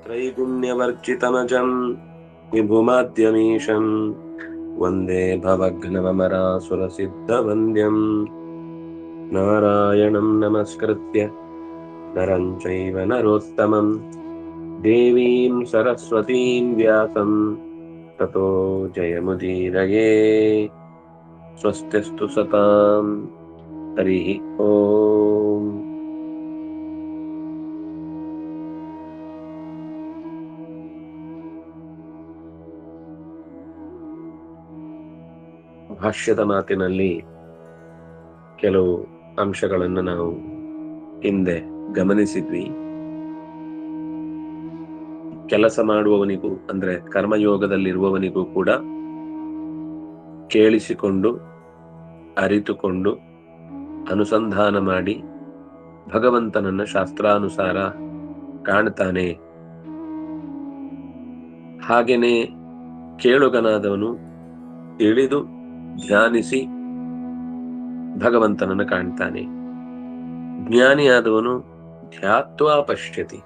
त्रैगुण्यवर्जितमजं विभुमाद्यमीशं वन्दे भवघ्नमरासुरसिद्धवन्द्यं नारायणं नमस्कृत्य नरं चैव नरोत्तमं देवीं सरस्वतीं व्यासं ततो जयमुदीरये। स्वस्तिस्तु सतां हरिः ओम्। ಭಾಷ್ಯದ ಮಾತಿನಲ್ಲಿ ಕೆಲವು ಅಂಶಗಳನ್ನು ನಾವು ಹಿಂದೆ ಗಮನಿಸಿದ್ವಿ. ಕೆಲಸ ಮಾಡುವವನಿಗೂ ಅಂದ್ರೆ ಕರ್ಮಯೋಗದಲ್ಲಿರುವವನಿಗೂ ಕೂಡ ಕೇಳಿಸಿಕೊಂಡು ಅರಿತುಕೊಂಡು ಅನುಸಂಧಾನ ಮಾಡಿ ಭಗವಂತನನ್ನ ಶಾಸ್ತ್ರಾನುಸಾರ ಕಾಣ್ತಾನೆ. ಹಾಗೇನೆ ಕೇಳುಗನಾದವನು ತಿಳಿದು ಧ್ಯಾನಿಸಿ ಭಗವಂತನನ್ನ ಕಾಣ್ತಾನೆ. ಜ್ಞಾನಿಯಾದವನು ಧ್ಯಾತ್ವಾ ಪಶ್ಯತಿ,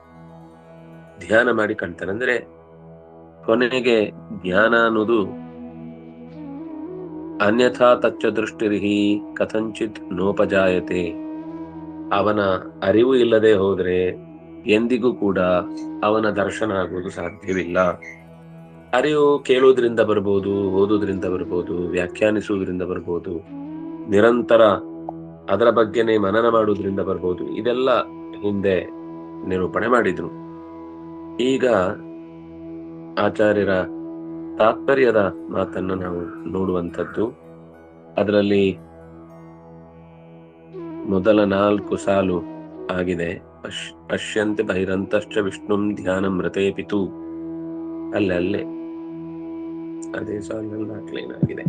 ಧ್ಯಾನ ಮಾಡಿ ಕಾಣ್ತಾನೆ. ಅಂದ್ರೆ ಕೊನೆಗೆ ಜ್ಞಾನ ಅನ್ನೋದು ಅನ್ಯಥಾ ತಚ್ಚ ದೃಷ್ಟಿರ್ಹಿ ಕಥಂಚಿತ್ ನೋಪಜಾಯತೆ. ಅವನ ಅರಿವು ಇಲ್ಲದೆ ಹೋದ್ರೆ ಎಂದಿಗೂ ಕೂಡ ಅವನ ದರ್ಶನ ಆಗುವುದು ಸಾಧ್ಯವಿಲ್ಲ. ಅರಿವು ಕೇಳುವುದರಿಂದ ಬರ್ಬೋದು, ಓದುವುದರಿಂದ ಬರ್ಬೋದು, ವ್ಯಾಖ್ಯಾನಿಸುವುದರಿಂದ ಬರ್ಬೋದು, ನಿರಂತರ ಅದರ ಬಗ್ಗೆನೇ ಮನನ ಮಾಡುವುದರಿಂದ ಬರ್ಬೋದು. ಇದೆಲ್ಲ ಹಿಂದೆ ನಿರೂಪಣೆ ಮಾಡಿದ್ರು. ಈಗ ಆಚಾರ್ಯರ ತಾತ್ಪರ್ಯದ ಮಾತನ್ನು ನಾವು ನೋಡುವಂಥದ್ದು. ಅದರಲ್ಲಿ ಮೊದಲ 4 ಸಾಲು ಆಗಿದೆ. ಪಶ್ಯಂತಿ ಬಹಿರಂತಶ್ಚ ವಿಷ್ಣುಂ ಧ್ಯಾನಂ ರತೇಪಿತು. ಅಲ್ಲೇ ಅದೇ ಸಾಲಿನಲ್ಲಿ ಕ್ಲೀನ್ ಆಗಿದೆ.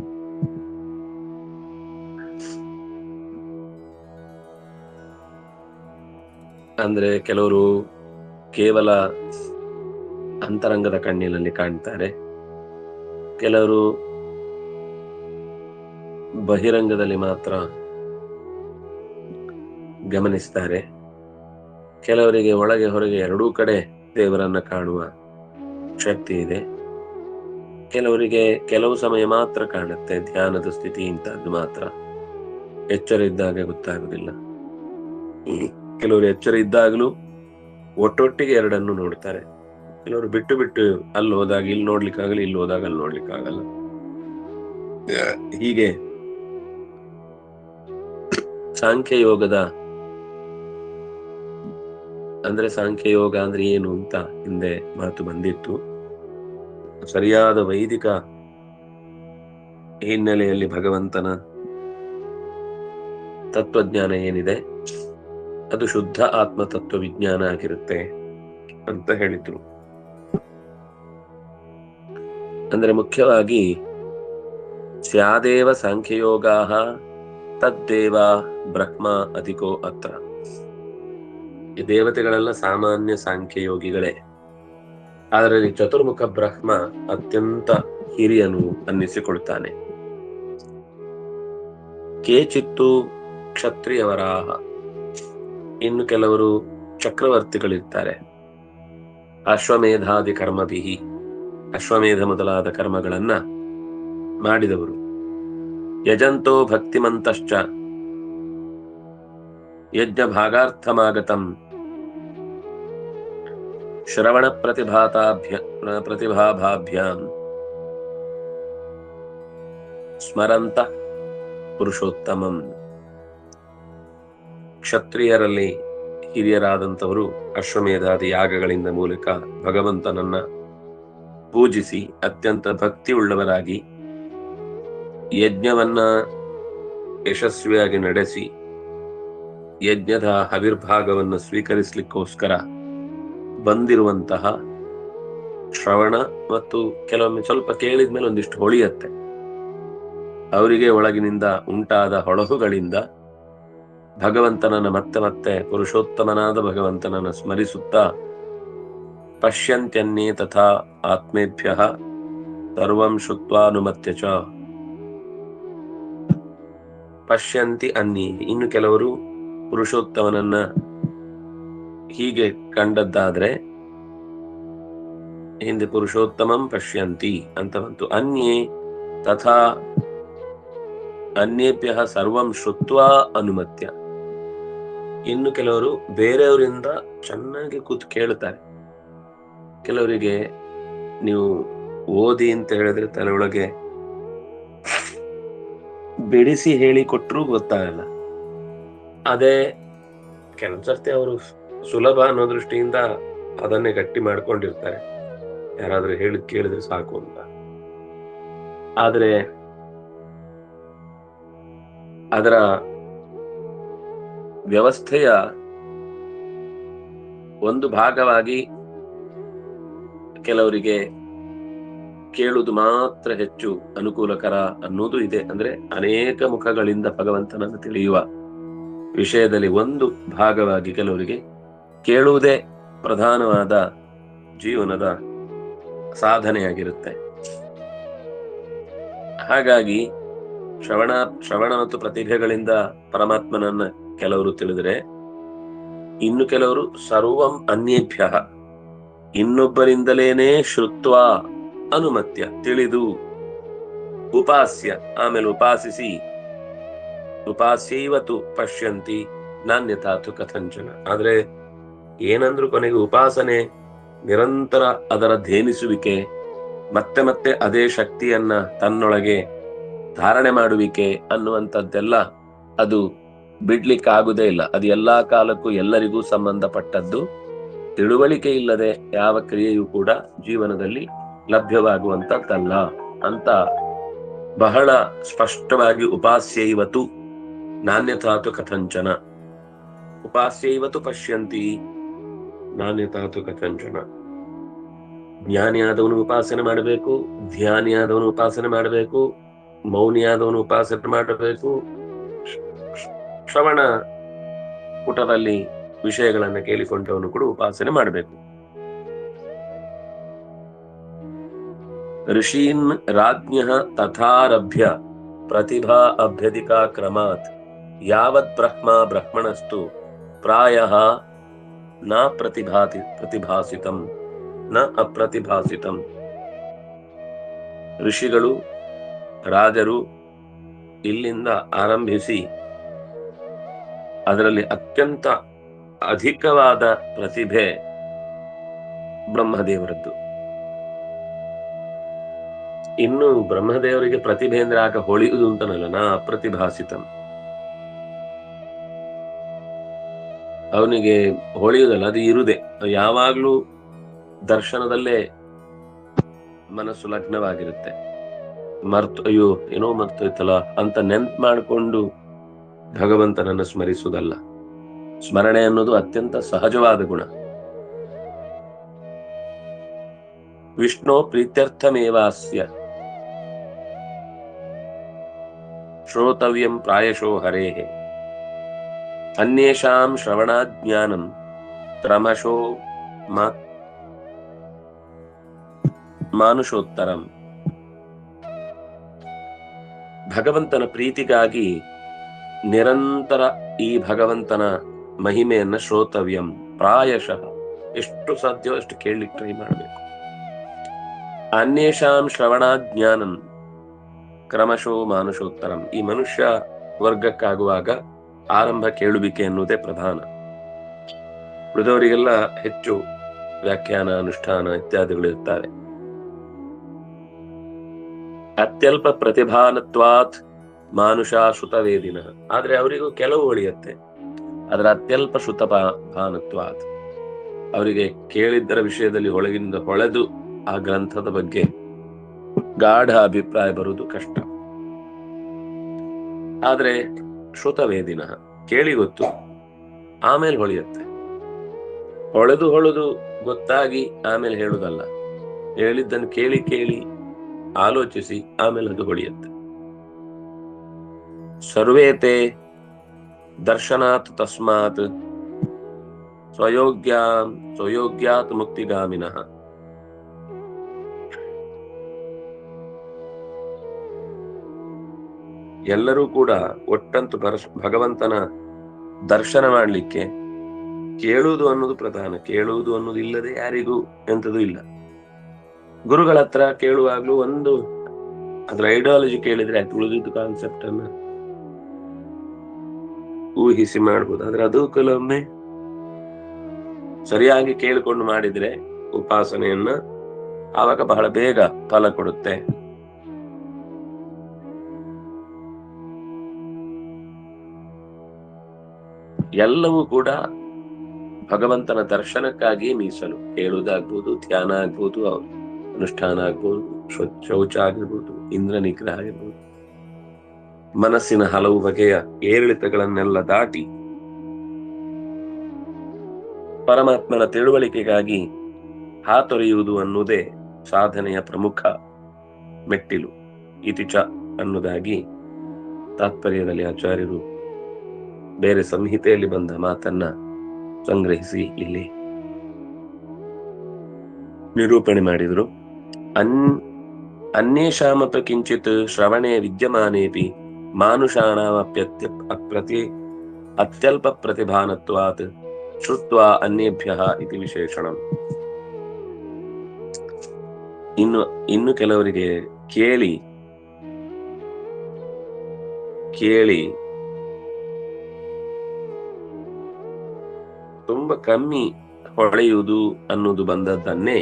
ಅಂದ್ರೆ ಕೆಲವರು ಕೇವಲ ಅಂತರಂಗದ ಕಣ್ಣಿನಲ್ಲಿ ಕಾಣ್ತಾರೆ, ಕೆಲವರು ಬಹಿರಂಗದಲ್ಲಿ ಮಾತ್ರ ಗಮನಿಸ್ತಾರೆ, ಕೆಲವರಿಗೆ ಒಳಗೆ ಹೊರಗೆ ಎರಡೂ ಕಡೆ ದೇವರನ್ನ ಕಾಣುವ ಶಕ್ತಿ ಇದೆ, ಕೆಲವರಿಗೆ ಕೆಲವು ಸಮಯ ಮಾತ್ರ ಕಾಣುತ್ತೆ, ಧ್ಯಾನದ ಸ್ಥಿತಿ ಇಂಥದ್ದು ಮಾತ್ರ, ಎಚ್ಚರ ಇದ್ದಾಗ ಗೊತ್ತಾಗುದಿಲ್ಲ. ಕೆಲವರು ಎಚ್ಚರ ಇದ್ದಾಗಲೂ ಒಟ್ಟೊಟ್ಟಿಗೆ ಎರಡನ್ನು ನೋಡ್ತಾರೆ, ಕೆಲವರು ಬಿಟ್ಟು ಬಿಟ್ಟು ಅಲ್ಲಿ ಹೋದಾಗ ಇಲ್ಲಿ ನೋಡ್ಲಿಕ್ಕಾಗಲ್ಲ, ಇಲ್ಲಿ ಹೋದಾಗ ಅಲ್ಲಿ ನೋಡ್ಲಿಕ್ಕಾಗಲ್ಲ. ಹೀಗೆ ಸಾಂಖ್ಯಯೋಗದ ಸಾಂಖ್ಯಯೋಗ ಅಂದ್ರೆ ಏನು ಅಂತ ಹಿಂದೆ ಮಾತು ಬಂದಿತ್ತು. ಸರಿಯಾದ ವೈದಿಕ ಹಿನ್ನೆಲೆಯಲ್ಲಿ ಭಗವಂತನ ತತ್ವಜ್ಞಾನ ಏನಿದೆ ಅದು ಶುದ್ಧ ಆತ್ಮ ತತ್ವ ವಿಜ್ಞಾನ ಆಗಿರುತ್ತೆ ಅಂತ ಹೇಳಿದ್ರು. ಅಂದ್ರೆ ಮುಖ್ಯವಾಗಿ ಸ್ಯಾದೇವ ಸಾಂಖ್ಯಯೋಗಾಃ ತದ್ದೇವ ಬ್ರಹ್ಮ ಅಧಿಕೋ ಅತ್ರ. ಈ ದೇವತೆಗಳೆಲ್ಲ ಸಾಮಾನ್ಯ ಸಾಂಖ್ಯಯೋಗಿಗಳೇ, ಅದರಲ್ಲಿ ಚತುರ್ಮುಖ ಬ್ರಹ್ಮ ಅತ್ಯಂತ ಹಿರಿಯನು ಅನ್ನಿಸಿಕೊಳ್ತಾನೆ. ಕೇಚಿತ್ತು ಕ್ಷತ್ರಿಯವರಾಹ, ಇನ್ನು ಕೆಲವರು ಚಕ್ರವರ್ತಿಗಳಿರ್ತಾರೆ. ಅಶ್ವಮೇಧಾದಿ ಕರ್ಮಭಿಹಿ, ಅಶ್ವಮೇಧ ಮೊದಲಾದ ಕರ್ಮಗಳನ್ನ ಮಾಡಿದವರು. ಯಜಂತೋ ಭಕ್ತಿಮಂತಶ್ಚ ಯಜ್ಞ ಭಾಗಾರ್ಥಮಾಗತಂ ಶ್ರವಣ ಪ್ರತಿಭಾಭಾಭ್ಯಾಂ ಸ್ಮರಂತ ಪುರುಷೋತ್ತಮಂ. ಕ್ಷತ್ರಿಯರಲ್ಲಿ ಹಿರಿಯರಾದಂಥವರು ಅಶ್ವಮೇಧಾದಿ ಯಾಗಗಳಿಂದ ಮೂಲಕ ಭಗವಂತನನ್ನ ಪೂಜಿಸಿ ಅತ್ಯಂತ ಭಕ್ತಿ ಉಳ್ಳವರಾಗಿ ಯಜ್ಞವನ್ನ ಯಶಸ್ವಿಯಾಗಿ ನಡೆಸಿ ಯಜ್ಞದ ಹವಿರ್ಭಾಗವನ್ನು ಸ್ವೀಕರಿಸಲಿಕ್ಕೋಸ್ಕರ ಬಂದಿರುವಂತಹ ಶ್ರವಣ ಮತ್ತು ಕೆಲವೊಮ್ಮೆ ಸ್ವಲ್ಪ ಕೇಳಿದ್ಮೇಲೆ ಒಂದಿಷ್ಟು ಹೊಳೆಯತ್ತೆ, ಅವರಿಗೆ ಒಳಗಿನಿಂದ ಉಂಟಾದ ಹೊಳಹುಗಳಿಂದ ಭಗವಂತನನ್ನ ಮತ್ತೆ ಮತ್ತೆ ಪುರುಷೋತ್ತಮನಾದ ಭಗವಂತನನ್ನ ಸ್ಮರಿಸುತ್ತಾ ಪಶ್ಯಂತ್ಯನ್ನೇ ತಥಾ ಆತ್ಮೇಭ್ಯಃ ಸರ್ವಂ ಶುತ್ವಾನುಮತ್ಯ ಚ ಪಶ್ಯಂತಿ ಅನ್ನಿ. ಇನ್ನು ಕೆಲವರು ಪುರುಷೋತ್ತಮನನ್ನ ಹೀಗೆ ಕಂಡದ್ದಾದ್ರೆ ಹಿಂದೆ ಪುರುಷೋತ್ತಮಂ ಪಶ್ಯಂತಿ ಅಂತ ಬಂತು. ಅನ್ಯೇ ತಥಾ ಅನ್ಯೇಭ್ಯ ಸರ್ವಂ ಶ್ರುತ್ವಾ ಅನುಮತ್ಯ. ಇನ್ನು ಕೆಲವರು ಬೇರೆಯವರಿಂದ ಚೆನ್ನಾಗಿ ಕೂತು ಕೇಳುತ್ತಾರೆ. ಕೆಲವರಿಗೆ ನೀವು ಓದಿ ಅಂತ ಹೇಳಿದ್ರೆ ತಲೆಯೊಳಗೆ ಬಿಡಿಸಿ ಹೇಳಿ ಕೊಟ್ಟರು ಗೊತ್ತಾಗಲ್ಲ. ಅದೇ ಕೆಲಸರ್ತಿ ಅವರು ಸುಲಭ ಅನ್ನೋ ದೃಷ್ಟಿಯಿಂದ ಅದನ್ನೇ ಗಟ್ಟಿ ಮಾಡ್ಕೊಂಡಿರ್ತಾರೆ, ಯಾರಾದ್ರೂ ಹೇಳಿ ಕೇಳಿದ್ರೆ ಸಾಕು ಅಂತ. ಆದ್ರೆ ಅದರ ವ್ಯವಸ್ಥೆಯ ಒಂದು ಭಾಗವಾಗಿ ಕೆಲವರಿಗೆ ಕೇಳುವುದು ಮಾತ್ರ ಹೆಚ್ಚು ಅನುಕೂಲಕರ ಅನ್ನೋದು ಇದೆ. ಅಂದ್ರೆ ಅನೇಕ ಮುಖಗಳಿಂದ ಭಗವಂತನನ್ನು ತಿಳಿಯುವ ವಿಷಯದಲ್ಲಿ ಒಂದು ಭಾಗವಾಗಿ ಕೆಲವರಿಗೆ ಕೇಳುವುದೇ ಪ್ರಧಾನವಾದ ಜೀವನದ ಸಾಧನೆಯಾಗಿರುತ್ತೆ. ಹಾಗಾಗಿ ಶ್ರವಣ ಮತ್ತು ಪ್ರತಿಭೆಗಳಿಂದ ಪರಮಾತ್ಮನನ್ನ ಕೆಲವರು ತಿಳಿದರೆ, ಇನ್ನು ಕೆಲವರು ಸರ್ವಂ ಅನ್ಯೇಭ್ಯ, ಇನ್ನೊಬ್ಬರಿಂದಲೇನೆ ಶ್ರುತ್ವ ಅನುಮತ್ಯ, ತಿಳಿದು, ಉಪಾಸ್ಯ, ಆಮೇಲೆ ಉಪಾಸಿಸಿ, ಉಪಾಸ್ಯೈವತು ಪಶ್ಯಂತಿ ನಾನ್ಯಥಾತು ಕಥಂಚನ. ಆದ್ರೆ ಏನಂದ್ರು ಕೊನೆಗೆ ಉಪಾಸನೆ, ನಿರಂತರ ಅದರ ಧೇನಿಸುವಿಕೆ, ಮತ್ತೆ ಮತ್ತೆ ಅದೇ ಶಕ್ತಿಯನ್ನ ತನ್ನೊಳಗೆ ಧಾರಣೆ ಮಾಡುವಿಕೆ ಅನ್ನುವಂಥದ್ದೆಲ್ಲ ಅದು ಬಿಡ್ಲಿಕ್ಕಾಗುವುದೇ ಇಲ್ಲ. ಅದು ಎಲ್ಲಾ ಕಾಲಕ್ಕೂ ಎಲ್ಲರಿಗೂ ಸಂಬಂಧಪಟ್ಟದ್ದು. ತಿಳುವಳಿಕೆ ಇಲ್ಲದೆ ಯಾವ ಕ್ರಿಯೆಯೂ ಕೂಡ ಜೀವನದಲ್ಲಿ ಲಭ್ಯವಾಗುವಂತದ್ದಲ್ಲ ಅಂತ ಬಹಳ ಸ್ಪಷ್ಟವಾಗಿ ಉಪಾಸ್ಯೈವತು ನಾನ್ಯಥಾತು ಕಥಂಚನ, ಉಪಾಸ್ಯೈವತು ಪಶ್ಯಂತಿ ನಾನ್ಯಥಾತು ಕಥಂಚನ. ಜ್ಞಾನಿಯಾದವನು ಉಪಾಸನೆ ಮಾಡಬೇಕು, ಧ್ಯಾನಿಯಾದವನು ಉಪಾಸನೆ ಮಾಡಬೇಕು, ಮೌನಿಯಾದವನು ಉಪಾಸನೆ ಮಾಡಬೇಕು, ಶ್ರವಣ ಪುಟದಲ್ಲಿ ವಿಷಯಗಳನ್ನು ಕೇಳಿಕೊಂಡವನು ಕೂಡ ಉಪಾಸನೆ ಮಾಡಬೇಕು. ಋಷೀನ್ ರಾಜ್ಞಃ ತಥಾರಭ್ಯ ಪ್ರತಿಭಾ ಅಭ್ಯಧಿಕಾ ಕ್ರಮಾತ್ ಯಾವತ್ ಬ್ರಹ್ಮಣಸ್ತು ಪ್ರಾಯಃ ನ ಪ್ರತಿಭಾಸಿತಂ ನ ಅಪ್ರತಿಭಾಸಿತಂ. ಋಷಿಗಳು, ರಾಜರು ಇಲ್ಲಿಂದ ಆರಂಭಿಸಿ ಅದರಲ್ಲಿ ಅತ್ಯಂತ ಅಧಿಕವಾದ ಪ್ರತಿಭೆ ಬ್ರಹ್ಮದೇವರದ್ದು. ಇನ್ನು ಬ್ರಹ್ಮದೇವರಿಗೆ ಪ್ರತಿಭೆ ಅಂದ್ರೆ ಆಗ ಹೊಳೆಯುವುದು ಅಂತನಲ್ಲ, ನಾ ಅಪ್ರತಿಭಾಸಿತಂ. ಅವನಿಗೆ ಹೊಳೆಯುವುದಲ್ಲ, ಅದು ಇರುದೆ. ಯಾವಾಗ್ಲೂ ದರ್ಶನದಲ್ಲೇ ಮನಸ್ಸು ಲಗ್ನವಾಗಿರುತ್ತೆ. ಅಯ್ಯೋ ಏನೋ ಮರ್ತೋಯ್ತಲ್ಲ ಅಂತ ನೆನ್ಪು ಮಾಡಿಕೊಂಡು ಭಗವಂತನನ್ನು ಸ್ಮರಿಸುವುದಲ್ಲ. ಸ್ಮರಣೆ ಅನ್ನೋದು ಅತ್ಯಂತ ಸಹಜವಾದ ಗುಣ. ವಿಷ್ಣು ಪ್ರೀತ್ಯರ್ಥಮೇವಾಸ್ಯ ಶ್ರೋತವ್ಯಂ ಪ್ರಾಯಶೋ ಹರೇಃ ಅನ್ಯೇಷಾಂ ಶ್ರವಣಾಜ್ಞಾನಂ ಕ್ರಮಶೋ ಮಾನುಷೋತ್ತರಂ. ಭಗವಂತನ ಪ್ರೀತಿಗಾಗಿ ನಿರಂತರ ಈ ಭಗವಂತನ ಮಹಿಮೆಯನ್ನ ಶ್ರೋತವ್ಯಂ ಪ್ರಾಯಶಃ ಎಷ್ಟು ಸಾಧ್ಯವೋ ಅಷ್ಟು ಕೇಳಲಿಕ್ಕೆ ಟ್ರೈ ಮಾಡಬೇಕು. ಅನ್ಯೇಷಾಂ ಶ್ರವಣಾಜ್ಞಾನಂ ಕ್ರಮಶೋ ಮಾನುಷೋತ್ತರಂ. ಈ ಮನುಷ್ಯ ವರ್ಗಕ್ಕಾಗುವಾಗ ಆರಂಭ ಕೇಳುವಿಕೆ ಎನ್ನುವುದೇ ಪ್ರಧಾನ. ಉಳಿದವರಿಗೆಲ್ಲ ಹೆಚ್ಚು ವ್ಯಾಖ್ಯಾನ, ಅನುಷ್ಠಾನ ಇತ್ಯಾದಿಗಳು ಇರ್ತವೆ. ಅತ್ಯಲ್ಪ ಪ್ರತಿಭಾನತ್ವಾತ್ ಮಾನುಷ ಶ್ರುತವೇದಿನ. ಆದ್ರೆ ಅವರಿಗೂ ಕೆಲವು ಉಳಿಯುತ್ತೆ. ಅದರ ಅತ್ಯಲ್ಪ ಶ್ರುತಭಾನತ್ವಾತ್, ಅವರಿಗೆ ಕೇಳಿದ್ದರ ವಿಷಯದಲ್ಲಿ ಒಳಗಿನಿಂದ ಹೊಳೆದು ಆ ಗ್ರಂಥದ ಬಗ್ಗೆ ಗಾಢ ಅಭಿಪ್ರಾಯ ಬರುವುದು ಕಷ್ಟ. ಆದ್ರೆ ಶ್ರುತವೇದಿನ, ಕೇಳಿ ಗೊತ್ತು, ಆಮೇಲೆ ಹೊಳೆಯುತ್ತೆ. ಹೊಳೆದು ಗೊತ್ತಾಗಿ ಆಮೇಲೆ ಹೇಳುದಲ್ಲ, ಹೇಳಿದ್ದನ್ನು ಕೇಳಿ ಕೇಳಿ ಆಲೋಚಿಸಿ ಆಮೇಲೆ ಅದು ಹೊಳೆಯುತ್ತೆ. ಸರ್ವೇತೆ ದರ್ಶನಾತ್ ತಸ್ಮಾತ್ ಸ್ವಯೋಗ್ಯಾತ್ ಮುಕ್ತಿಗಾಮಿನಃ. ಎಲ್ಲರೂ ಕೂಡ ಒಟ್ಟಂತು ಭಗವಂತನ ದರ್ಶನ ಮಾಡಲಿಕ್ಕೆ ಕೇಳುವುದು ಅನ್ನೋದು ಪ್ರಧಾನ. ಕೇಳುವುದು ಅನ್ನೋದು ಇಲ್ಲದೆ ಯಾರಿಗೂ ಎಂಥದೂ ಇಲ್ಲ. ಗುರುಗಳ ಹತ್ರ ಕೇಳುವಾಗ್ಲೂ ಒಂದು ಅದ್ರ ಐಡಿಯಾಲಜಿ ಕೇಳಿದ್ರೆ ಉಳಿದಿದ್ದು ಕಾನ್ಸೆಪ್ಟ್ ಅನ್ನ ಊಹಿಸಿ ಮಾಡ್ಬೋದು. ಆದ್ರೆ ಅದು ಕೆಲವೊಮ್ಮೆ ಸರಿಯಾಗಿ ಕೇಳಿಕೊಂಡು ಮಾಡಿದ್ರೆ ಉಪಾಸನೆಯನ್ನ ಆವಾಗ ಬಹಳ ಬೇಗ ಫಲ ಕೊಡುತ್ತೆ. ಎಲ್ಲವೂ ಕೂಡ ಭಗವಂತನ ದರ್ಶನಕ್ಕಾಗಿ ಮೀಸಲು. ಕೇಳುವುದಾಗ್ಬೋದು, ಧ್ಯಾನ ಆಗ್ಬೋದು, ಅನುಷ್ಠಾನ ಆಗ್ಬೋದು, ಶೌಚ ಆಗಿರ್ಬೋದು, ಇಂದ್ರ ನಿಗ್ರಹ ಆಗಿರ್ಬೋದು, ಮನಸ್ಸಿನ ಹಲವು ಬಗೆಯ ಏರಿಳಿತಗಳನ್ನೆಲ್ಲ ದಾಟಿ ಪರಮಾತ್ಮನ ತಿಳುವಳಿಕೆಗಾಗಿ ಹಾತೊರೆಯುವುದು ಅನ್ನುವುದೇ ಸಾಧನೆಯ ಪ್ರಮುಖ ಮೆಟ್ಟಿಲು. ಇತಿಚ ಅನ್ನುವುದಾಗಿ ತಾತ್ಪರ್ಯದಲ್ಲಿ ಆಚಾರ್ಯರು ಬೇರೆ ಸಂಹಿತೆಯಲ್ಲಿ ಬಂದ ಮಾತನ್ನ ಸಂಗ್ರಹಿಸಿ ಇಲ್ಲಿ ನಿರೂಪಣೆ ಮಾಡಿದ್ರು. ಅನ್ಯೇಷಾಮಪ ಕಿಂಚಿತ್ ಶ್ರವಣೆ ವಿದ್ಯಮಾನೇಪಿ ಅತ್ಯಲ್ಪ ಪ್ರತಿಭಾನತ್ವಾತ್ ಶ್ರುತ್ವಾ ಅನ್ಯೇಭ್ಯಃ ಇತಿ ವಿಶೇಷಣಂ. ಇನ್ನು ಕೆಲವರಿಗೆ ಕೇಳಿ ತುಂಬಾ ಕಮ್ಮಿ ಹೊಳೆಯುವುದು ಅನ್ನೋದು ಬಂದದ್ದನ್ನೇ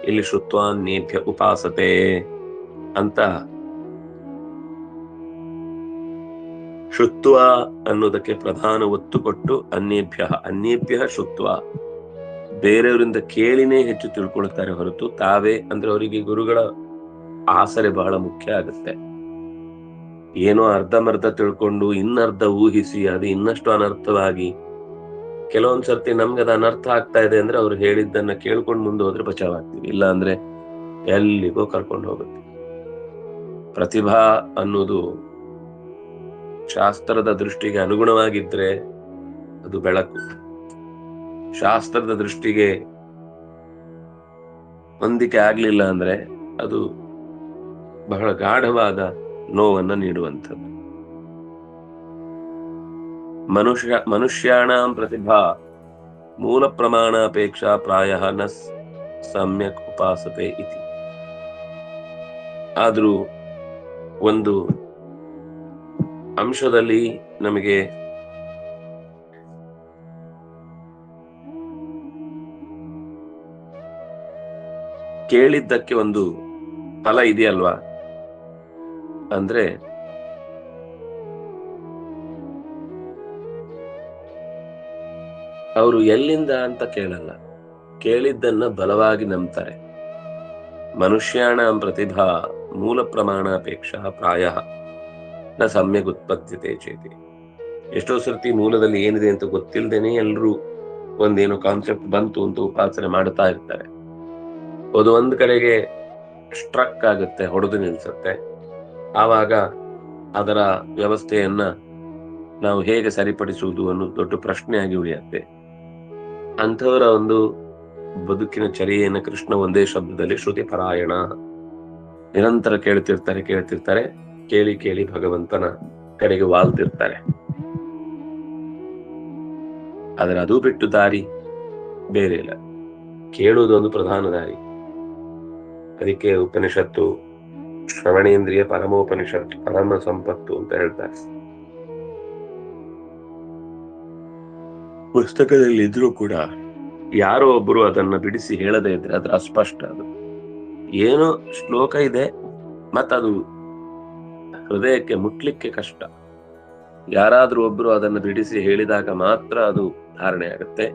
ಇಲ್ಲಿ ಶ್ರುತ್ವಾನ್ಯೇಭ್ಯ ಉಪಾಸತೆ ಅಂತ, ಶ್ರುತ್ವ ಅನ್ನೋದಕ್ಕೆ ಪ್ರಧಾನ ಒತ್ತು ಕೊಟ್ಟು ಅನ್ಯೇಭ್ಯ ಶ್ರುತ್ವ, ಬೇರೆಯವರಿಂದ ಕೇಳಿನೇ ಹೆಚ್ಚು ತಿಳ್ಕೊಳ್ತಾರೆ ಹೊರತು ತಾವೇ, ಅಂದ್ರೆ ಅವರಿಗೆ ಗುರುಗಳ ಆಸರೆ ಬಹಳ ಮುಖ್ಯ ಆಗುತ್ತೆ. ಏನೋ ಅರ್ಧಮರ್ಧ ತಿಳ್ಕೊಂಡು ಇನ್ನರ್ಧ ಊಹಿಸಿ ಅದು ಇನ್ನಷ್ಟು ಅನರ್ಥವಾಗಿ, ಕೆಲವೊಂದ್ಸರ್ತಿ ನಮ್ಗೆ ಅದು ಅನರ್ಥ ಆಗ್ತಾ ಇದೆ ಅಂದ್ರೆ ಅವ್ರು ಹೇಳಿದ್ದನ್ನ ಕೇಳ್ಕೊಂಡು ಮುಂದೆ ಹೋದ್ರೆ ಬಚಾವಾಗ್ತೀವಿ, ಇಲ್ಲ ಅಂದ್ರೆ ಎಲ್ಲಿಗೋ ಕರ್ಕೊಂಡು ಹೋಗುತ್ತೆ. ಪ್ರತಿಭಾ ಅನ್ನೋದು ಶಾಸ್ತ್ರದ ದೃಷ್ಟಿಗೆ ಅನುಗುಣವಾಗಿದ್ರೆ ಅದು ಬೆಳಕು, ಶಾಸ್ತ್ರದ ದೃಷ್ಟಿಗೆ ಹೊಂದಿಕೆ ಆಗ್ಲಿಲ್ಲ ಅಂದ್ರೆ ಅದು ಬಹಳ ಗಾಢವಾದ ನೋವನ್ನ ನೀಡುವಂಥದ್ದು. ಮನುಷ್ಯಾಣಾಂ ಪ್ರತಿಭಾ ಮೂಲ ಪ್ರಮಾಣಾಪೇಕ್ಷಾ ಪ್ರಾಯಃ ನ ಸಮ್ಯಕ್ ಉಪಾಸತೆ ಇತಿ. ಆದ್ರೂ ಒಂದು ಅಂಶದಲ್ಲಿ ನಮಗೆ ಕೇಳಿದ್ದಕ್ಕೆ ಒಂದು ಫಲ ಇದೆಯಲ್ವಾ, ಅಂದ್ರೆ ಅವರು ಎಲ್ಲಿಂದ ಅಂತ ಕೇಳಲ್ಲ, ಕೇಳಿದ್ದನ್ನ ಬಲವಾಗಿ ನಂಬ್ತಾರೆ. ಮನುಷ್ಯಾಣ ಪ್ರತಿಭಾ ಮೂಲ ಪ್ರಮಾಣಾಪೇಕ್ಷಾ ಪ್ರಾಯಃ ನ ಸಮ್ಯಕ್ ಉತ್ಪದ್ಯತೆ ಚೇತಿ. ಎಷ್ಟೋ ಸರ್ತಿ ಮೂಲದಲ್ಲಿ ಏನಿದೆ ಅಂತ ಗೊತ್ತಿಲ್ಲದೇನೆ ಎಲ್ಲರೂ ಒಂದೇನೋ ಕಾನ್ಸೆಪ್ಟ್ ಬಂತು ಅಂತ ಉಪಾಸನೆ ಮಾಡ್ತಾ ಇರ್ತಾರೆ. ಅದು ಒಂದ್ ಕಡೆಗೆ ಸ್ಟ್ರಕ್ ಆಗುತ್ತೆ, ಹೊಡೆದು ನಿಲ್ಸುತ್ತೆ. ಆವಾಗ ಅದರ ವ್ಯವಸ್ಥೆಯನ್ನ ನಾವು ಹೇಗೆ ಸರಿಪಡಿಸುವುದು ಅನ್ನೋದು ದೊಡ್ಡ ಪ್ರಶ್ನೆಯಾಗಿ ಉಳಿಯುತ್ತೆ. ಅಂಥವರ ಒಂದು ಬದುಕಿನ ಚರ್ಯೆಯನ್ನು ಕೃಷ್ಣ ಒಂದೇ ಶಬ್ದದಲ್ಲಿ ಶ್ರುತಿ ಪರಾಯಣ, ನಿರಂತರ ಕೇಳ್ತಿರ್ತಾರೆ, ಕೇಳಿ ಭಗವಂತನ ಕಡೆಗೆ ವಾಲ್ತಿರ್ತಾರೆ. ಆದ್ರೆ ಅದು ಬಿಟ್ಟು ದಾರಿ ಬೇರೆ ಇಲ್ಲ, ಕೇಳುವುದೊಂದು ಪ್ರಧಾನ ದಾರಿ. ಅದಕ್ಕೆ ಉಪನಿಷತ್ತು ಶ್ರವಣೇಂದ್ರಿಯ ಪರಮೋಪನಿಷತ್ತು, ಪರಮ ಸಂಪತ್ತು ಅಂತ ಹೇಳ್ತಾರೆ. ಪುಸ್ತಕದಲ್ಲಿ ಇದ್ರೂ ಕೂಡ ಯಾರೋ ಒಬ್ಬರು ಅದನ್ನ ಬಿಡಿಸಿ ಹೇಳದೇ ಇದ್ರೆ ಅದ್ರ ಅಸ್ಪಷ್ಟ. ಅದು ಏನೋ ಶ್ಲೋಕ ಇದೆ ಮತ್ತದು ಹೃದಯಕ್ಕೆ ಮುಟ್ಲಿಕ್ಕೆ ಕಷ್ಟ. ಯಾರಾದ್ರೂ ಒಬ್ರು ಅದನ್ನು ಬಿಡಿಸಿ ಹೇಳಿದಾಗ ಮಾತ್ರ ಅದು ಧಾರಣೆ ಆಗುತ್ತೆ.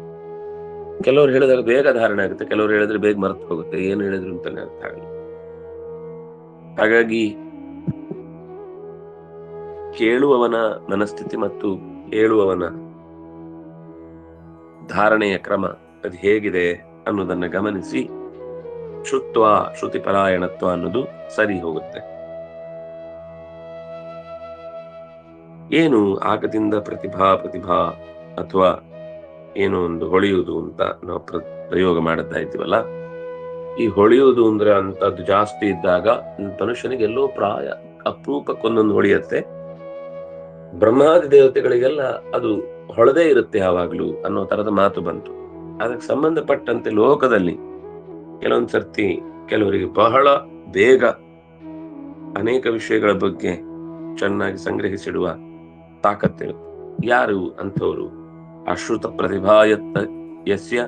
ಕೆಲವರು ಹೇಳಿದಾಗ ಬೇಗ ಧಾರಣೆ ಆಗುತ್ತೆ, ಕೆಲವರು ಹೇಳಿದ್ರೆ ಬೇಗ ಮರೆತು ಹೋಗುತ್ತೆ, ಏನು ಹೇಳಿದ್ರು ಅಂತಾನೆ ಅರ್ಥ ಆಗಲ್ಲ. ಹಾಗಾಗಿ ಕೇಳುವವನ ಮನಸ್ಥಿತಿ ಮತ್ತು ಹೇಳುವವನ ಧಾರಣೆಯ ಕ್ರಮ ಅದು ಹೇಗಿದೆ ಅನ್ನೋದನ್ನ ಗಮನಿಸಿ ಶ್ರುತಿ ಪರಾಯಣತ್ವ ಅನ್ನೋದು ಸರಿ ಹೋಗುತ್ತೆ. ಏನು ಆಗದಿಂದ ಪ್ರತಿಭಾ ಅಥವಾ ಏನೋ ಒಂದು ಹೊಳೆಯುವುದು ಅಂತ ನಾವು ಪ್ರಯೋಗ ಮಾಡ್ತಾ ಇದ್ದೀವಲ್ಲ, ಈ ಹೊಳೆಯುವುದು ಅಂದ್ರೆ ಅಂತದ್ದು ಜಾಸ್ತಿ ಇದ್ದಾಗ ಮನುಷ್ಯನಿಗೆ ಎಲ್ಲೋ ಪ್ರಾಯ ಅಪರೂಪಕ್ಕೊಂದೊಂದು ಹೊಳೆಯುತ್ತೆ. ಬ್ರಹ್ಮಾದಿ ದೇವತೆಗಳಿಗೆಲ್ಲ ಅದು ಹೊಳೆದೇ ಇರುತ್ತೆ ಯಾವಾಗ್ಲೂ ಅನ್ನೋ ತರದ ಮಾತು ಬಂತು. ಅದಕ್ಕೆ ಸಂಬಂಧಪಟ್ಟಂತೆ ಲೋಕದಲ್ಲಿ ಕೆಲವೊಂದ್ ಸರ್ತಿ ಕೆಲವರಿಗೆ ಬಹಳ ಬೇಗ ಅನೇಕ ವಿಷಯಗಳ ಬಗ್ಗೆ ಚೆನ್ನಾಗಿ ಸಂಗ್ರಹಿಸಿಡುವ ತಾಕತ್ತಿರುತ್ತೆ. ಯಾರು ಅಂಥವರು? ಅಶ್ರುತ ಪ್ರತಿಭಾಯತ್ತ ಯಸ್ಯ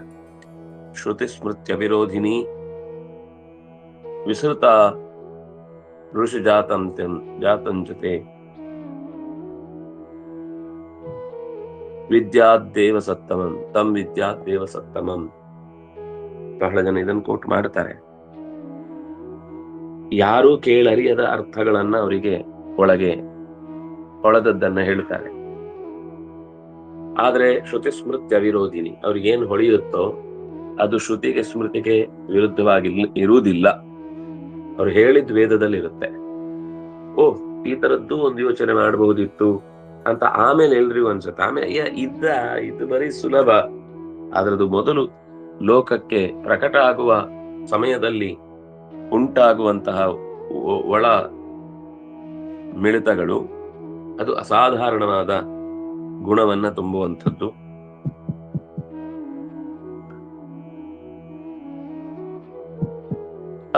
ಶ್ರುತಿ ಸ್ಮೃತ್ಯ ವಿರೋಧಿನಿ ವಿಸೃತ ಋಷಿ ಜಾತಂಚತೆ ವಿದ್ಯಾದ್ದೇವ ಸತ್ತಮಂ ತಂ ವಿದ್ಯಾದ್ದೇವ ಸತ್ತಮಂ. ಬಹಳ ಜನ ಇದನ್ನು ಕೋಟ್ ಮಾಡ್ತಾರೆ. ಯಾರೂ ಕೇಳರಿಯದ ಅರ್ಥಗಳನ್ನ ಅವರಿಗೆ ಒಳಗೆ ಹೊಳೆದದ್ದನ್ನ ಹೇಳ್ತಾರೆ. ಆದ್ರೆ ಶ್ರುತಿ ಸ್ಮೃತ್ಯ ವಿರೋಧಿನಿ, ಅವ್ರಿಗೇನು ಹೊಳೆಯುತ್ತೋ ಅದು ಶ್ರುತಿಗೆ ಸ್ಮೃತಿಗೆ ವಿರುದ್ಧವಾಗಿ ಇರುವುದಿಲ್ಲ. ಅವ್ರು ಹೇಳಿದ ವೇದದಲ್ಲಿ ಇರುತ್ತೆ. ಓಹ್, ಈ ತರದ್ದು ಒಂದು ಯೋಚನೆ ಮಾಡಬಹುದಿತ್ತು ಅಂತ ಆಮೇಲೆ ಎಲ್ರಿಗೂ ಅನ್ಸುತ್ತೆ. ಆಮೇಲೆ ಇದು ಬರೀ ಸುಲಭ. ಅದರದ್ದು ಮೊದಲು ಲೋಕಕ್ಕೆ ಪ್ರಕಟ ಆಗುವ ಸಮಯದಲ್ಲಿ ಉಂಟಾಗುವಂತಹ ಒಳ ಮಿಳಿತಗಳು ಅದು ಅಸಾಧಾರಣವಾದ ಗುಣವನ್ನ ತುಂಬುವಂಥದ್ದು.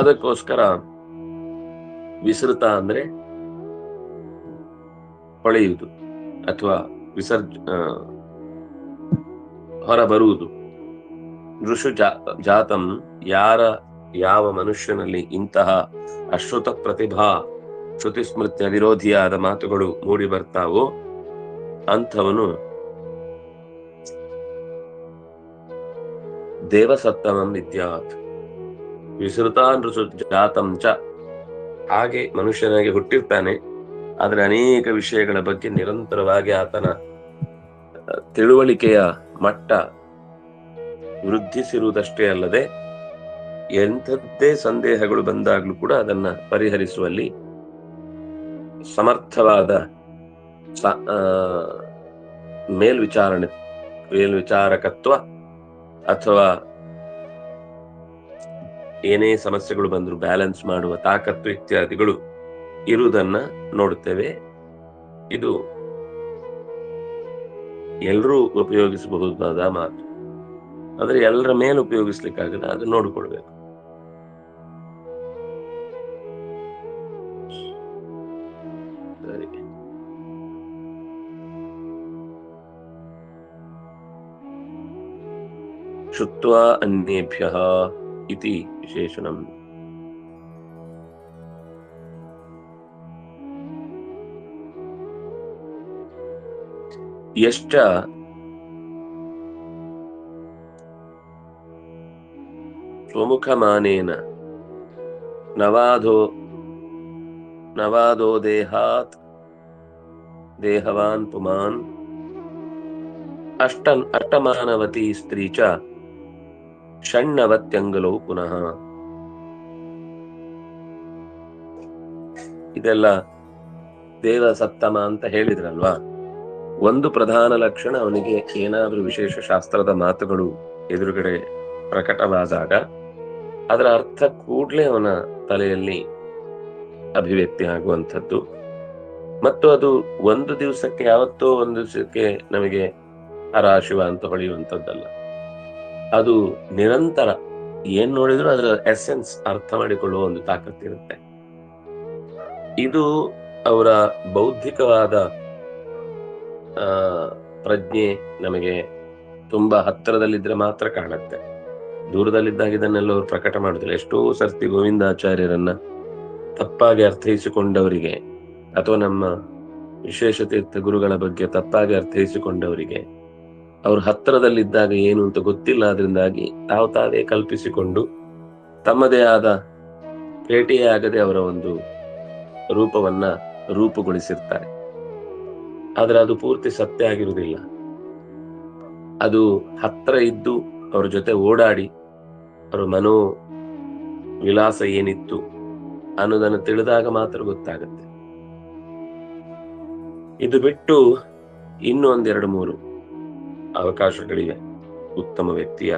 ಅದಕ್ಕೋಸ್ಕರ ವಿಸೃತ ಅಂದ್ರೆ ಹೊಳೆಯುವುದು ಅಥವಾ ಹೊರಬರುವುದು. ಋಷು ಜಾತಂ, ಯಾವ ಮನುಷ್ಯನಲ್ಲಿ ಇಂತಹ ಅಶ್ರುತ ಪ್ರತಿಭಾ ಶ್ರುತಿ ಸ್ಮೃತಿಯ ವಿರೋಧಿಯಾದ ಮಾತುಗಳು ಮೂಡಿ ಬರ್ತಾವೋ ಅಂಥವನು ದೇವಸತ್ತಮಂ ವಿದ್ಯಾತ್. ವಿಸೃತಾನ್ ಋಷು ಜಾತಂ ಚ, ಹಾಗೆ ಮನುಷ್ಯನಾಗಿ ಹುಟ್ಟಿರ್ತಾನೆ. ಆದ್ರೆ ಅನೇಕ ವಿಷಯಗಳ ಬಗ್ಗೆ ನಿರಂತರವಾಗಿ ಆತನ ತಿಳುವಳಿಕೆಯ ಮಟ್ಟ ವೃದ್ಧಿಸಿರುವುದಷ್ಟೇ ಅಲ್ಲದೆ ಎಂಥದ್ದೇ ಸಂದೇಹಗಳು ಬಂದಾಗ್ಲೂ ಕೂಡ ಅದನ್ನ ಪರಿಹರಿಸುವಲ್ಲಿ ಸಮರ್ಥವಾದ ಮೇಲ್ವಿಚಾರಕತ್ವ ಅಥವಾ ಏನೇ ಸಮಸ್ಯೆಗಳು ಬಂದ್ರು ಬ್ಯಾಲೆನ್ಸ್ ಮಾಡುವ ತಾಕತ್ತು ಇತ್ಯಾದಿಗಳು ಇರುವುದನ್ನ ನೋಡುತ್ತೇವೆ. ಇದು ಎಲ್ಲರೂ ಉಪಯೋಗಿಸಬಹುದಾದ ಮಾತು. ಆದ್ರೆ ಎಲ್ಲರ ಮೇಲೆ ಉಪಯೋಗಿಸ್ಲಿಕ್ಕಾಗಲ್ಲ, ಅದು ನೋಡಿಕೊಳ್ಬೇಕು. ಸರಿ, ಶುತ್ವಾ ಅನ್ಯೇಭ್ಯಃ ಇತಿ ವಿಶೇಷಣಂ. ಯಶ್ಚ ಸ್ವಮುಖಮಾನೇನ ನವಾದೋ ದೇಹಾತ್ ದೇಹವಾನ್ ಪುಮಾನ್ ಅಷ್ಟಮಾನವತಿ ಸ್ತ್ರೀ ಚ ಷಣ್ಣವತ್ಯಂಗಲೋ ಪುನಃ. ಇದೆಲ್ಲ ದೇವ ಸತ್ತಮ ಅಂತ ಹೇಳಿದ್ರಲ್ವಾ. ಒಂದು ಪ್ರಧಾನ ಲಕ್ಷಣ, ಅವನಿಗೆ ಏನಾದ್ರೂ ವಿಶೇಷ ಶಾಸ್ತ್ರದ ಮಾತುಗಳು ಎದುರುಗಡೆ ಪ್ರಕಟವಾದಾಗ ಅದರ ಅರ್ಥ ಕೂಡ್ಲೇ ಅವನ ತಲೆಯಲ್ಲಿ ಅಭಿವ್ಯಕ್ತಿ ಆಗುವಂಥದ್ದು. ಮತ್ತು ಅದು ಒಂದು ದಿವಸಕ್ಕೆ, ಯಾವತ್ತೋ ಒಂದು ದಿವಸಕ್ಕೆ ನಮಗೆ ಹರಾಶಿವ ಅಂತ ಹೊಳೆಯುವಂಥದ್ದಲ್ಲ. ಅದು ನಿರಂತರ ಏನ್ ನೋಡಿದ್ರು ಅದರ ಎಸೆನ್ಸ್ ಅರ್ಥ ಮಾಡಿಕೊಳ್ಳುವ ಒಂದು ತಾಕತ್ತಿರುತ್ತೆ. ಇದು ಅವರ ಬೌದ್ಧಿಕವಾದ ಪ್ರಜ್ಞೆ ನಮಗೆ ತುಂಬಾ ಹತ್ತಿರದಲ್ಲಿದ್ರೆ ಮಾತ್ರ ಕಾಣುತ್ತೆ. ದೂರದಲ್ಲಿದ್ದಾಗ ಇದನ್ನೆಲ್ಲ ಅವರು ಪ್ರಕಟ ಮಾಡುದಿಲ್ಲ. ಎಷ್ಟೋ ಸರ್ತಿ ಗೋವಿಂದಾಚಾರ್ಯರನ್ನ ತಪ್ಪಾಗಿ ಅರ್ಥೈಸಿಕೊಂಡವರಿಗೆ ಅಥವಾ ನಮ್ಮ ವಿಶೇಷತೀರ್ಥ ಗುರುಗಳ ಬಗ್ಗೆ ತಪ್ಪಾಗಿ ಅರ್ಥೈಸಿಕೊಂಡವರಿಗೆ ಅವ್ರ ಹತ್ತಿರದಲ್ಲಿದ್ದಾಗ ಏನು ಅಂತ ಗೊತ್ತಿಲ್ಲ. ಅದರಿಂದಾಗಿ ತಾವೇ ಕಲ್ಪಿಸಿಕೊಂಡು ತಮ್ಮದೇ ಆದ ಭೇಟಿಯೇ ಆಗದೆ ಅವರ ಒಂದು ರೂಪವನ್ನ ರೂಪುಗೊಳಿಸಿರ್ತಾರೆ. ಆದ್ರೆ ಅದು ಪೂರ್ತಿ ಸತ್ಯ ಆಗಿರುವುದಿಲ್ಲ. ಅದು ಹತ್ರ ಇದ್ದು ಅವ್ರ ಜೊತೆ ಓಡಾಡಿ ಅವರ ಮನೋ ವಿಲಾಸ ಏನಿತ್ತು ಅನ್ನೋದನ್ನು ತಿಳಿದಾಗ ಮಾತ್ರ ಗೊತ್ತಾಗುತ್ತೆ. ಇದು ಬಿಟ್ಟು ಇನ್ನೂ 1-2-3 ಅವಕಾಶಗಳಿವೆ ಉತ್ತಮ ವ್ಯಕ್ತಿಯ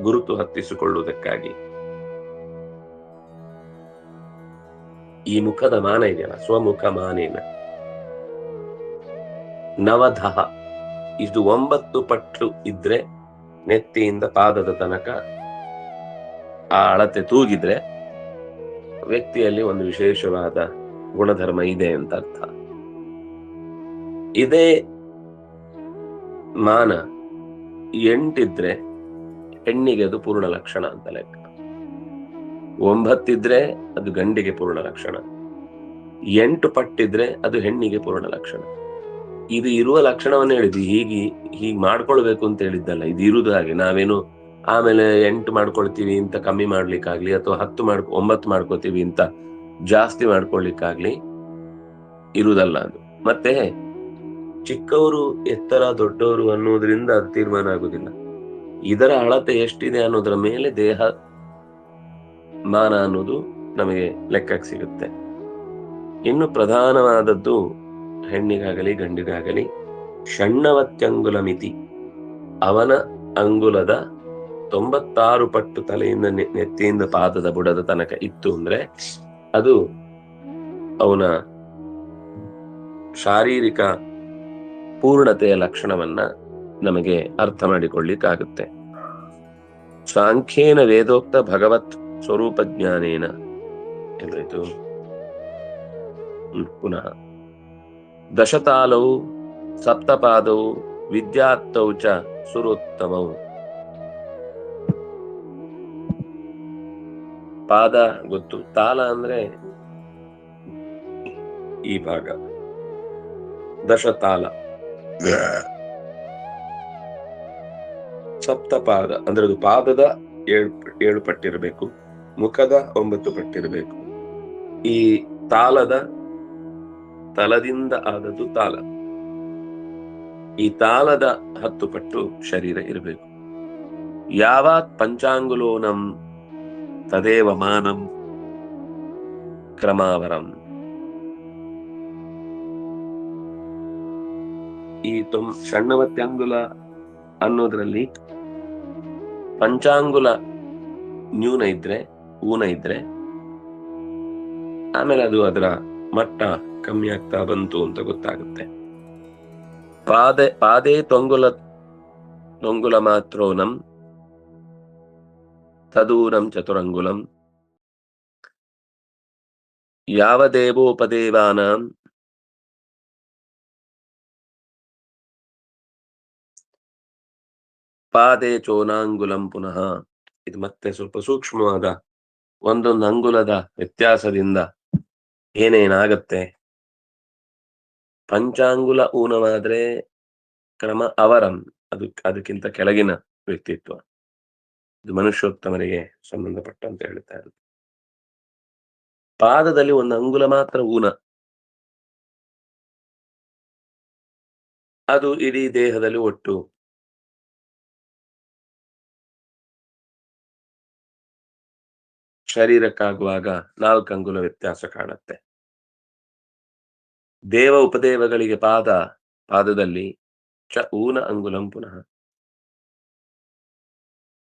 ಗುರುತು ಹತ್ತಿಸಿಕೊಳ್ಳುವುದಕ್ಕಾಗಿ. ಈ ಮುಖದ ಮಾನ ಇದೆಯಲ್ಲ, ಸ್ವಮುಖ ಮಾನೇನ ನವಧಃ, ಇದು 9 ಪಟ್ಟು ಇದ್ರೆ, ನೆತ್ತಿಯಿಂದ ಪಾದದ ತನಕ ಆ ಅಳತೆ ತೂಗಿದ್ರೆ ವ್ಯಕ್ತಿಯಲ್ಲಿ ಒಂದು ವಿಶೇಷವಾದ ಗುಣಧರ್ಮ ಇದೆ ಅಂತ ಅರ್ಥ. ಇದೇ ಮಾನ 8 ಹೆಣ್ಣಿಗೆ ಅದು ಪೂರ್ಣ ಲಕ್ಷಣ ಅಂತ ಲೆಕ್ಕ. 9 ಅದು ಗಂಡಿಗೆ ಪೂರ್ಣ ಲಕ್ಷಣ, 8 ಪಟ್ಟಿದ್ರೆ ಅದು ಹೆಣ್ಣಿಗೆ ಪೂರ್ಣ ಲಕ್ಷಣ. ಇದು ಇರುವ ಲಕ್ಷಣವನ್ನು ಹೇಳಿದ್ವಿ, ಹೀಗ್ ಮಾಡ್ಕೊಳ್ಬೇಕು ಅಂತ ಹೇಳಿದ್ದಲ್ಲ. ಇದು ಇರುವುದು ಹಾಗೆ. ನಾವೇನು ಆಮೇಲೆ 8 ಮಾಡ್ಕೊಳ್ತೀವಿ ಅಂತ ಕಮ್ಮಿ ಮಾಡ್ಲಿಕ್ಕಾಗ್ಲಿ, ಅಥವಾ 9 ಮಾಡ್ಕೋತೀವಿ ಅಂತ ಜಾಸ್ತಿ ಮಾಡ್ಕೊಳ್ಲಿಕ್ಕಾಗ್ಲಿ ಇರುವುದಲ್ಲ ಅದು. ಮತ್ತೆ ಚಿಕ್ಕವರು ಎತ್ತರ ದೊಡ್ಡವರು ಅನ್ನೋದ್ರಿಂದ ಅದು ತೀರ್ಮಾನ ಆಗುದಿಲ್ಲ. ಇದರ ಅಳತೆ ಎಷ್ಟಿದೆ ಅನ್ನೋದರ ಮೇಲೆ ದೇಹ ಮಾನ ಅನ್ನೋದು ನಮಗೆ ಲೆಕ್ಕಕ್ಕೆ ಸಿಗುತ್ತೆ. ಇನ್ನು ಪ್ರಧಾನವಾದದ್ದು ಹೆಣ್ಣಿಗಾಗಲಿ ಗಂಡಿಗಾಗಲಿ ಷಣ್ಣವತ್ಯಂಗುಲ ಮಿತಿ. ಅವನ ಅಂಗುಲದ 96 ಪಟ್ಟು ತಲೆಯಿಂದ ನೆತ್ತಿಯಿಂದ ಪಾದದ ಬುಡದ ತನಕ ಇತ್ತು ಅಂದ್ರೆ ಅದು ಅವನ ಶಾರೀರಿಕ ಪೂರ್ಣತೆಯ ಲಕ್ಷಣವನ್ನ ನಮಗೆ ಅರ್ಥ ಮಾಡಿಕೊಳ್ಳಿಕ್ಕಾಗುತ್ತೆ. ಸಾಂಖ್ಯೇನ ವೇದೋಕ್ತ ಭಗವತ್ ಸ್ವರೂಪ ಜ್ಞಾನೇನ ಎಂದಾಯ್ತು. ಪುನಃ ದಶತಾಲವು ಸಪ್ತಪಾದವು ವಿದ್ಯಾತ್ತೌ ಚ ಸುರೋತ್ತಮವು. ಪಾದ ಗೊತ್ತು, ತಾಲ ಅಂದ್ರೆ ಈ ಭಾಗ, ದಶತಾಲ. ಸಪ್ತಪಾದ ಅಂದ್ರೆ ಅದು ಪಾದದ 7 ಪಟ್ಟಿರಬೇಕು, ಮುಖದ 9 ಪಟ್ಟಿರಬೇಕು. ಈ ತಾಲದ ತಲದಿಂದ ಆದದ್ದು ತಾಲ. ಈ ತಾಲದ 10 ಪಟ್ಟು ಶರೀರ ಇರಬೇಕು. ಯಾವಾತ್ ಪಂಚಾಂಗುಲೋನಂ ತದೇವ ಮಾನಂ ಕ್ರಮಾವರಂ. ಈ ಷಣ್ಣವತ್ಯಂಗುಲ ಅನ್ನೋದ್ರಲ್ಲಿ ಪಂಚಾಂಗುಲ ನ್ಯೂನ ಇದ್ರೆ, ಊನ ಇದ್ರೆ ಆಮೇಲೆ ಅದು ಅದರ ಮಟ್ಟ ಕಮ್ಮಿ ಆಗ್ತಾ ಬಂತು ಅಂತ ಗೊತ್ತಾಗುತ್ತೆ. ಪಾದೇ ತೊಂಗುಲ ಮಾತ್ರೋನಂ ತದೂನಂ ಚತುರಂಗುಲಂ ಯಾವದೇವೋಪದೇವಾನಾಂ ಪಾದೇ ಚೋನಾಂಗುಲಂ ಪುನಃ. ಇದು ಮತ್ತೆ ಸ್ವಲ್ಪ ಸೂಕ್ಷ್ಮವಾದ ಒಂದೊಂದು ಅಂಗುಲದ ವ್ಯತ್ಯಾಸದಿಂದ ಏನೇನಾಗತ್ತೆ. ಪಂಚಾಂಗುಲ ಊನವಾದ್ರೆ ಕ್ರಮ ಅವರಂ, ಅದಕ್ಕಿಂತ ಕೆಳಗಿನ ವ್ಯಕ್ತಿತ್ವ. ಇದು ಮನುಷ್ಯೋತ್ತಮರಿಗೆ ಸಂಬಂಧಪಟ್ಟಂತ ಹೇಳ್ತಾರೆ. ಪಾದದಲ್ಲಿ 1 ಅಂಗುಲ ಮಾತ್ರ ಊನ, ಅದು ಇಡೀ ದೇಹದಲ್ಲಿ ಒಟ್ಟು ಶರೀರಕ್ಕಾಗುವಾಗ 4 ಅಂಗುಲ ವ್ಯತ್ಯಾಸ ಕಾಣುತ್ತೆ. ದೇವ ಉಪದೇವಗಳಿಗೆ ಪಾದದಲ್ಲಿ ಚ ಊನ ಅಂಗುಲಂ ಪುನಃ.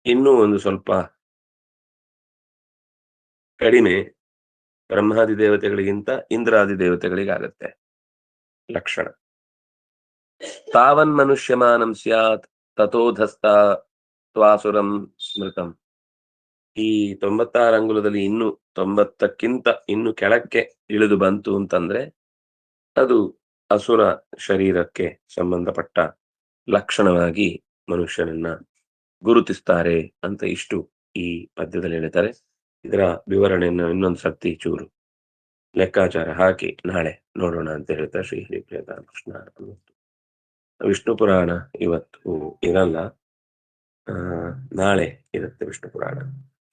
ಇನ್ನೂ ಒಂದು ಸ್ವಲ್ಪ ಕಡಿಮೆ ಬ್ರಹ್ಮಾದಿ ದೇವತೆಗಳಿಗಿಂತ ಇಂದ್ರಾದಿ ದೇವತೆಗಳಿಗಾಗತ್ತೆ ಲಕ್ಷಣ. ತಾವನ್ ಮನುಷ್ಯಮಾನಂ ಸ್ಯಾತ್ ತಥೋಧಸ್ತ ತ್ವಾಸುರಂ ಸ್ಮೃತಂ. ಈ 96 ಅಂಗುಲದಲ್ಲಿ ಇನ್ನು 90ಕ್ಕಿಂತ ಇನ್ನು ಕೆಳಕ್ಕೆ ಇಳಿದು ಬಂತು ಅಂತಂದ್ರೆ ಅದು ಅಸುರ ಶರೀರಕ್ಕೆ ಸಂಬಂಧಪಟ್ಟ ಲಕ್ಷಣವಾಗಿ ಮನುಷ್ಯನನ್ನ ಗುರುತಿಸ್ತಾರೆ ಅಂತ ಇಷ್ಟು ಈ ಪದ್ಯದಲ್ಲಿ ಹೇಳ್ತಾರೆ. ಇದರ ವಿವರಣೆಯನ್ನು ಇನ್ನೊಂದು ಸರ್ತಿ ಚೂರು ಲೆಕ್ಕಾಚಾರ ಹಾಕಿ ನಾಳೆ ನೋಡೋಣ ಅಂತ ಹೇಳ್ತಾ ಶ್ರೀ ಹರಿಪ್ರಿಯತ ಕೃಷ್ಣ. ವಿಷ್ಣು ಪುರಾಣ ಇವತ್ತು ಇರಲ್ಲ, ನಾಳೆ ಇರುತ್ತೆ ವಿಷ್ಣು ಪುರಾಣ.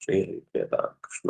ಶ್ರೀ ಹರಿಪ್ರಿಯತ ಕೃಷ್ಣ.